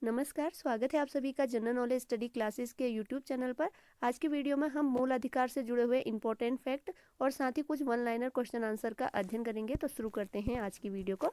नमस्कार, स्वागत है आप सभी का जनरल नॉलेज स्टडी क्लासेस के यूट्यूब चैनल पर। आज की वीडियो में हम मूल अधिकार से जुड़े हुए इंपॉर्टेंट फैक्ट और साथ ही कुछ वन लाइनर क्वेश्चन आंसर का अध्ययन करेंगे। तो शुरू करते हैं आज की वीडियो को।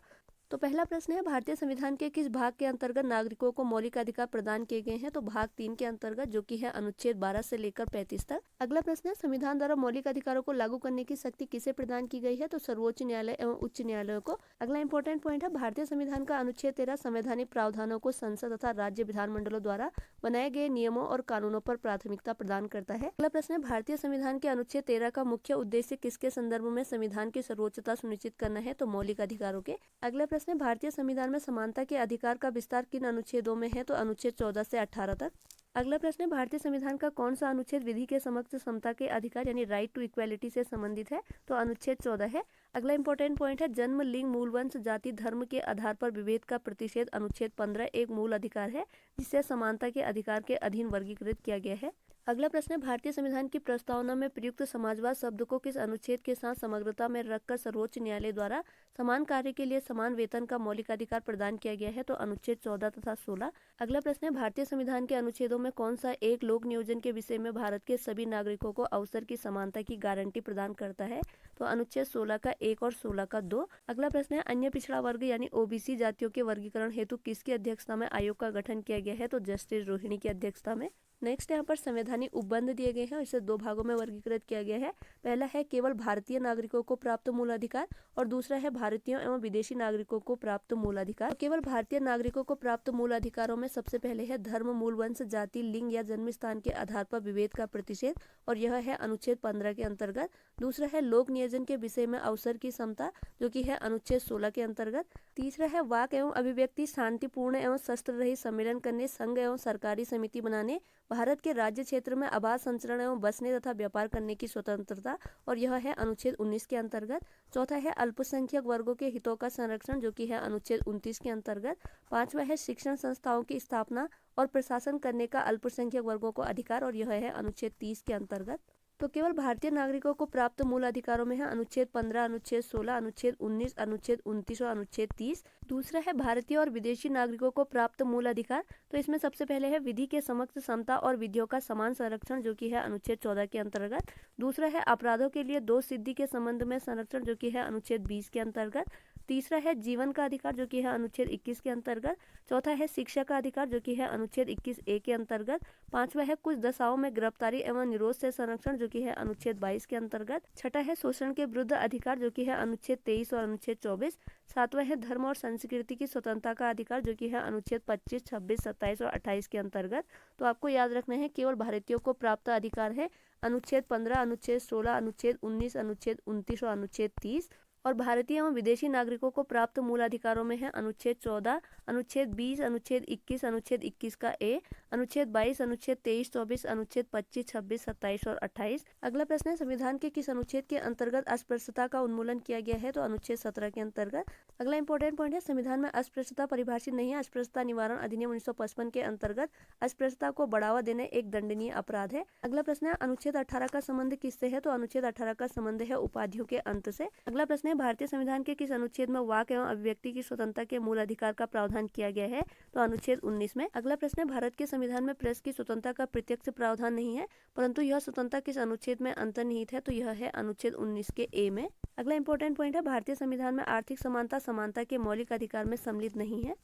तो पहला प्रश्न है, भारतीय संविधान के किस भाग के अंतर्गत नागरिकों को मौलिक अधिकार प्रदान किए गए हैं? तो भाग 3 के अंतर्गत, जो कि है अनुच्छेद 12 से लेकर 35 तक। अगला प्रश्न है, संविधान द्वारा मौलिक अधिकारों को लागू करने की शक्ति किसे प्रदान की गई है? तो सर्वोच्च न्यायालय एवं उच्च न्यायालयों को। अगला इंपॉर्टेंट पॉइंट है, भारतीय संविधान का अनुच्छेद 13 संवैधानिक प्रावधानों को संसद तथा राज्य विधानमंडलों द्वारा बनाए गए नियमों और कानूनों पर प्राथमिकता प्रदान करता है। अगला प्रश्न है, भारतीय संविधान के अनुच्छेद 13 का मुख्य उद्देश्य किसके संदर्भ में संविधान की सर्वोच्चता सुनिश्चित करना है? तो मौलिक अधिकारों के। अगला प्रश्न है, भारतीय संविधान में समानता के अधिकार का विस्तार किन अनुच्छेदों में है? तो अनुच्छेद 14 से 18 तक। अगला प्रश्न है, भारतीय संविधान का कौन सा अनुच्छेद विधि के समक्ष समता के अधिकार यानी राइट टू इक्वालिटी से संबंधित है? तो अनुच्छेद 14 है। अगला इंपॉर्टेंट पॉइंट है, जन्म, लिंग, मूल वंश, जाति, धर्म के आधार पर विभेद का प्रतिषेध अनुच्छेद 15 एक मूल अधिकार है जिसे समानता के अधिकार के अधीन वर्गीकृत किया गया है। अगला प्रश्न है, भारतीय संविधान की प्रस्तावना में प्रयुक्त समाजवाद शब्द को किस अनुच्छेद के साथ समग्रता में रखकर सर्वोच्च न्यायालय द्वारा समान कार्य के लिए समान वेतन का मौलिक अधिकार प्रदान किया गया है? तो अनुच्छेद 14 तथा 16। अगला प्रश्न है, भारतीय संविधान के अनुच्छेदों में कौन सा एक लोक नियोजन के विषय में भारत के सभी नागरिकों को अवसर की समानता की गारंटी प्रदान करता है? तो अनुच्छेद 16 का 1 और 16 का 2। अगला प्रश्न है, अन्य पिछड़ा वर्ग यानी ओबीसी जातियों के वर्गीकरण हेतु किसकी अध्यक्षता में आयोग का गठन किया गया है? तो जस्टिस रोहिणी की अध्यक्षता में। नेक्स्ट यहाँ पर संवैधानिक उपबंध दिए गए हैं, इसे दो भागों में वर्गीकृत किया गया है। पहला है केवल भारतीय नागरिकों को प्राप्त मूल अधिकार और दूसरा है भारतीयों एवं विदेशी नागरिकों को प्राप्त मूल अधिकार। तो केवल भारतीय नागरिकों को प्राप्त मूल अधिकारों में सबसे पहले है धर्म, मूल वंश, जाति, लिंग या जन्म स्थान के आधार पर विभेद का प्रतिषेध, और यह है अनुच्छेद 15 के अंतर्गत। दूसरा है लोक नियोजन के विषय में अवसर की समता, जो कि है अनुच्छेद 16 के अंतर्गत। तीसरा है वाक एवं अभिव्यक्ति शांतिपूर्ण एवं शस्त्र रहित सम्मेलन करने, संघ एवं सरकारी समिति बनाने, भारत के राज्य क्षेत्र में आवास, संचरण एवं बसने तथा व्यापार करने की स्वतंत्रता, और यह है अनुच्छेद 19 के अंतर्गत। चौथा है अल्पसंख्यक वर्गों के हितों का संरक्षण, जो कि है अनुच्छेद 29 के अंतर्गत। पांचवा है शिक्षण संस्थाओं की स्थापना और प्रशासन करने का अल्पसंख्यक वर्गों को अधिकार, और यह है अनुच्छेद 30 के अंतर्गत। तो केवल भारतीय नागरिकों को प्राप्त मूल अधिकारों में है अनुच्छेद 15, अनुच्छेद 16, अनुच्छेद 19, अनुच्छेद 29 और अनुच्छेद 30। दूसरा है भारतीय और विदेशी नागरिकों को प्राप्त मूल अधिकार, तो इसमें सबसे पहले है विधि के समक्ष समता और विधियों का समान संरक्षण, जो कि है अनुच्छेद 14 के अंतर्गत। दूसरा है अपराधों के लिए दोष सिद्धि के संबंध में संरक्षण, जो कि है अनुच्छेद 20 के अंतर्गत। तीसरा है जीवन का अधिकार, जो कि है अनुच्छेद 21 के अंतर्गत। चौथा है शिक्षा का अधिकार, जो कि है अनुच्छेद 21A के अंतर्गत। पांचवा है कुछ दशाओं में गिरफ्तारी एवं निरोध से संरक्षण, जो कि है अनुच्छेद 22 के अंतर्गत। छठा है शोषण के विरुद्ध अधिकार, जो कि है अनुच्छेद 23 और अनुच्छेद 24। सातवां है धर्म और संस्कृति की स्वतंत्रता का अधिकार, जो कि है अनुच्छेद 25, 26, 27 और 28 के अंतर्गत। तो आपको याद रखना है केवल भारतीयों को प्राप्त अधिकार है अनुच्छेद 15, अनुच्छेद 16, अनुच्छेद 19, अनुच्छेद 29 और अनुच्छेद 30। और भारतीय एवं विदेशी नागरिकों को प्राप्त मूल अधिकारों में है अनुच्छेद 14, अनुच्छेद 20, अनुच्छेद 21, अनुच्छेद 21 का ए, अनुच्छेद 22, अनुच्छेद 23, 24, अनुच्छेद 25, 26, 27 और 28। अगला प्रश्न है, संविधान के किस अनुच्छेद के अंतर्गत अस्पृश्यता का उन्मूलन किया गया है? तो अनुच्छेद 17 के अंतर्गत। अगला इंपॉर्टेंट पॉइंट है, संविधान में अस्पृश्यता परिभाषित नहीं है। अस्पृश्यता निवारण अधिनियम 1955 के अंतर्गत अस्पृश्यता को बढ़ावा देना एक दंडनीय अपराध है। अगला प्रश्न है, अनुच्छेद 18 का संबंध किससे है? तो अनुच्छेद 18 का संबंध है उपाधियों के अंत से। अगला प्रश्न है, भारतीय संविधान के किस अनुच्छेद में वाक एवं अभिव्यक्ति की स्वतंत्रता के मूल अधिकार का प्रावधान किया गया है? तो अनुच्छेद 19 में। अगला प्रश्न है, भारत के संविधान में प्रेस की स्वतंत्रता का प्रत्यक्ष प्रावधान नहीं है, परंतु यह स्वतंत्रता किस अनुच्छेद में अंतर्निहित है? तो यह है अनुच्छेद 19 के ए में। अगला इंपॉर्टेंट पॉइंट है, भारतीय संविधान में आर्थिक समानता समानता के मौलिक अधिकार में सम्मिलित नहीं है।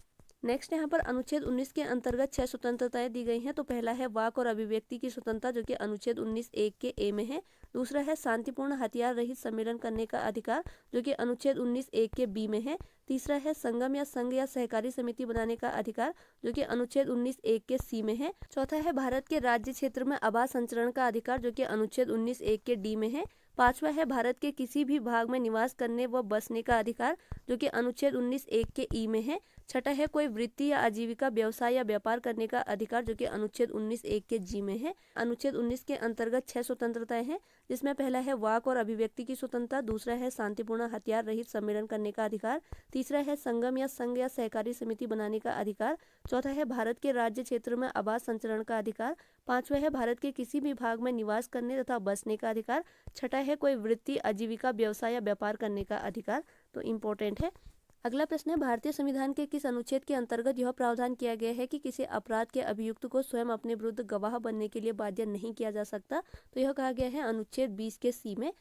नेक्स्ट यहाँ पर अनुच्छेद 19 के अंतर्गत 6 स्वतंत्रताएं दी गई हैं। तो पहला है वाक और अभिव्यक्ति की स्वतंत्रता, जो कि अनुच्छेद 19(1) के ए में है। दूसरा है शांतिपूर्ण हथियार रहित सम्मेलन करने का अधिकार, जो कि अनुच्छेद 19(1) के बी में है। तीसरा है संगम या संघ या सहकारी समिति बनाने का अधिकार, जो कि अनुच्छेद 19(1) के सी में है। चौथा है भारत के राज्य क्षेत्र में आवास संचरण का अधिकार, जो कि अनुच्छेद 19(1) के डी में है। पांचवा है भारत के किसी भी भाग में निवास करने व बसने का अधिकार, जो कि अनुच्छेद 19(1) के ई में है। छठा है कोई वृत्ति या आजीविका, व्यवसाय या व्यापार करने का अधिकार, जो कि अनुच्छेद 19(1) के जी में है। अनुच्छेद 19 के अंतर्गत 6 स्वतंत्रताएं हैं, जिसमें पहला है वाक और अभिव्यक्ति की स्वतंत्रता, दूसरा है शांतिपूर्ण हथियार रहित सम्मेलन करने का अधिकार, तीसरा है संगम या संघ या सहकारी समिति बनाने का अधिकार, चौथा है भारत के राज्य क्षेत्र में आवास संचरण का अधिकार, पांचवा है भारत के किसी भी भाग में निवास करने तथा बसने का अधिकार, छठा है कोई वृत्ति, आजीविका, व्यवसाय या व्यापार करने का अधिकार। तो इम्पोर्टेंट है। अगला प्रश्न है, भारतीय संविधान के किस अनुच्छेद के अंतर्गत यह प्रावधान किया गया है कि किसी अपराध के अभियुक्त को स्वयं अपने विरुद्ध गवाह बनने के लिए बाध्य नहीं किया जा सकता? तो यह कहा गया है अनुच्छेद 20 के सी में।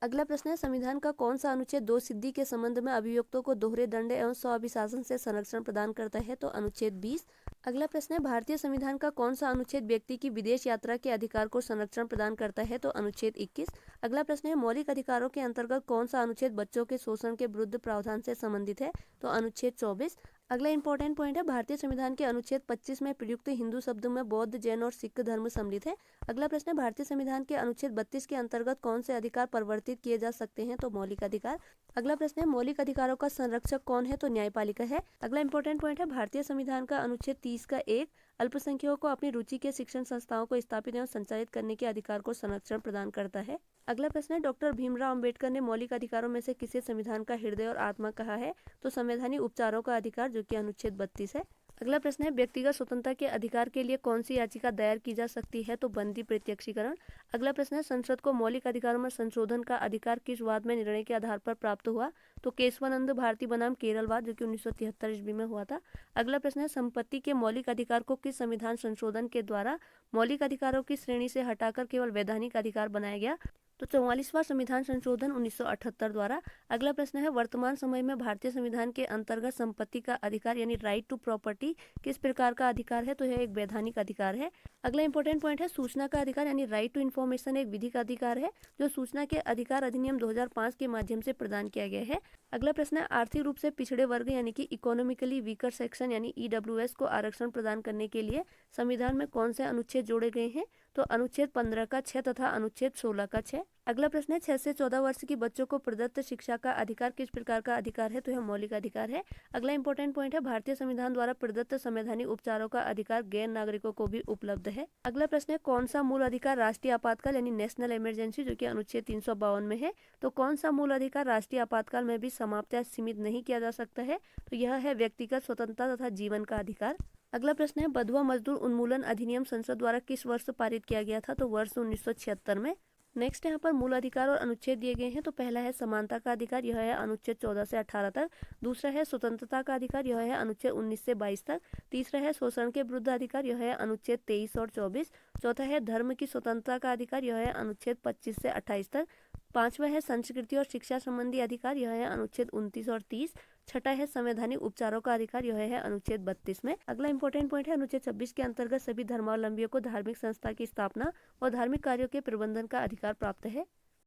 अगला प्रश्न है, संविधान का कौन सा अनुच्छेद दोषसिद्धि के संबंध में अभियुक्तों को दोहरे दंड एवं स्वअभिशासन से संरक्षण प्रदान करता है? तो अनुच्छेद 20। अगला प्रश्न है, भारतीय संविधान का कौन सा अनुच्छेद व्यक्ति की विदेश यात्रा के अधिकार को संरक्षण प्रदान करता है? तो अनुच्छेद 21। अगला प्रश्न है, मौलिक अधिकारों के अंतर्गत कौन सा अनुच्छेद बच्चों के शोषण के विरुद्ध प्रावधान से संबंधित है? तो अनुच्छेद 24। अगला इंपॉर्टेंट पॉइंट है, भारतीय संविधान के अनुच्छेद 25 में प्रयुक्त हिंदू शब्द में बौद्ध, जैन और सिख धर्म सम्मिलित है। अगला प्रश्न है, भारतीय संविधान के अनुच्छेद 32 के अंतर्गत कौन से अधिकार परिवर्तित किए जा सकते हैं? तो मौलिक अधिकार। अगला प्रश्न है, मौलिक अधिकारों का संरक्षक कौन है? तो न्यायपालिका है। अगला इंपॉर्टेंट पॉइंट है, भारतीय संविधान का अनुच्छेद 30 का 1 अल्पसंख्यकों को अपनी रुचि के शिक्षण संस्थाओं को स्थापित एवं संचालित करने के अधिकार को संरक्षण प्रदान करता है। अगला प्रश्न है, डॉक्टर भीमराव अंबेडकर ने मौलिक अधिकारों में से किसे संविधान का हृदय और आत्मा कहा है? तो संवैधानिक उपचारों का अधिकार, जो कि अनुच्छेद 32 है। अगला प्रश्न है, व्यक्तिगत स्वतंत्रता के अधिकार के लिए कौन सी याचिका दायर की जा सकती है? तो बंदी प्रत्यक्षीकरण। अगला प्रश्न है, संसद को मौलिक अधिकारों में संशोधन का अधिकार किस वाद में निर्णय के आधार पर प्राप्त हुआ? तो केशवानंद भारती बनाम केरलवाद, जो कि 1973 ईस्वी में हुआ था। अगला प्रश्न है, संपत्ति के मौलिक अधिकार को किस संविधान संशोधन के द्वारा मौलिक अधिकारों की श्रेणी से हटाकर केवल वैधानिक अधिकार बनाया गया? तो 44वां संविधान संशोधन 1978 द्वारा। अगला प्रश्न है, वर्तमान समय में भारतीय संविधान के अंतर्गत संपत्ति का अधिकार यानी राइट टू प्रॉपर्टी किस प्रकार का अधिकार है? तो यह एक वैधानिक अधिकार है। अगला इंपॉर्टेंट पॉइंट है, सूचना का अधिकार यानी राइट टू इन्फॉर्मेशन एक विधिक अधिकार है जो सूचना के अधिकार अधिनियम 2005 के माध्यम से प्रदान किया गया है। अगला प्रश्न है, आर्थिक रूप से पिछड़े वर्ग यानी कि इकोनॉमिकली वीकर सेक्शन यानी ईडब्ल्यूएस को आरक्षण प्रदान करने के लिए संविधान में कौन से अनुच्छेद जोड़े गए हैं? तो अनुच्छेद 15 का 6 तथा अनुच्छेद 16 का 6। अगला प्रश्न है, 6 से 14 वर्ष की बच्चों को प्रदत्त शिक्षा का अधिकार किस प्रकार का अधिकार है? तो यह मौलिक अधिकार है। अगला इंपॉर्टेंट पॉइंट है, भारतीय संविधान द्वारा प्रदत्त संवैधानिक उपचारों का अधिकार गैर नागरिकों को भी उपलब्ध है। अगला प्रश्न है, कौन सा मूल अधिकार राष्ट्रीय आपातकाल यानी नेशनल इमरजेंसी, जो कि अनुच्छेद 352 में है? तो कौन सा मूल अधिकार राष्ट्रीय आपातकाल में भी समाप्त या सीमित नहीं किया जा सकता है? तो यह है व्यक्तिगत स्वतंत्रता तथा जीवन का अधिकार। अगला प्रश्न है, बंधुआ मजदूर उन्मूलन अधिनियम संसद द्वारा किस वर्ष पारित किया गया था? तो वर्ष 1976 में। नेक्स्ट यहाँ पर मूल अधिकार और अनुच्छेद दिए गए हैं। तो पहला है समानता का अधिकार, यह है अनुच्छेद 14 से 18 तक। दूसरा है स्वतंत्रता का अधिकार, यह है अनुच्छेद 19 से 22 तक। तीसरा है शोषण के विरुद्ध अधिकार, यह है अनुच्छेद 23 और 24। चौथा है धर्म की स्वतंत्रता का अधिकार, यह है अनुच्छेद 25 से 28 तक। पांचवा है संस्कृति और शिक्षा संबंधी अधिकार, यह है अनुच्छेद 29 और 30। छठा है संवैधानिक उपचारों का अधिकार, यह है अनुच्छेद 32 में। अगला इंपॉर्टेंट पॉइंट है, अनुच्छेद 26 के अंतर्गत सभी धर्मावलंबियों को धार्मिक संस्था की स्थापना और धार्मिक कार्यों के प्रबंधन का अधिकार प्राप्त है।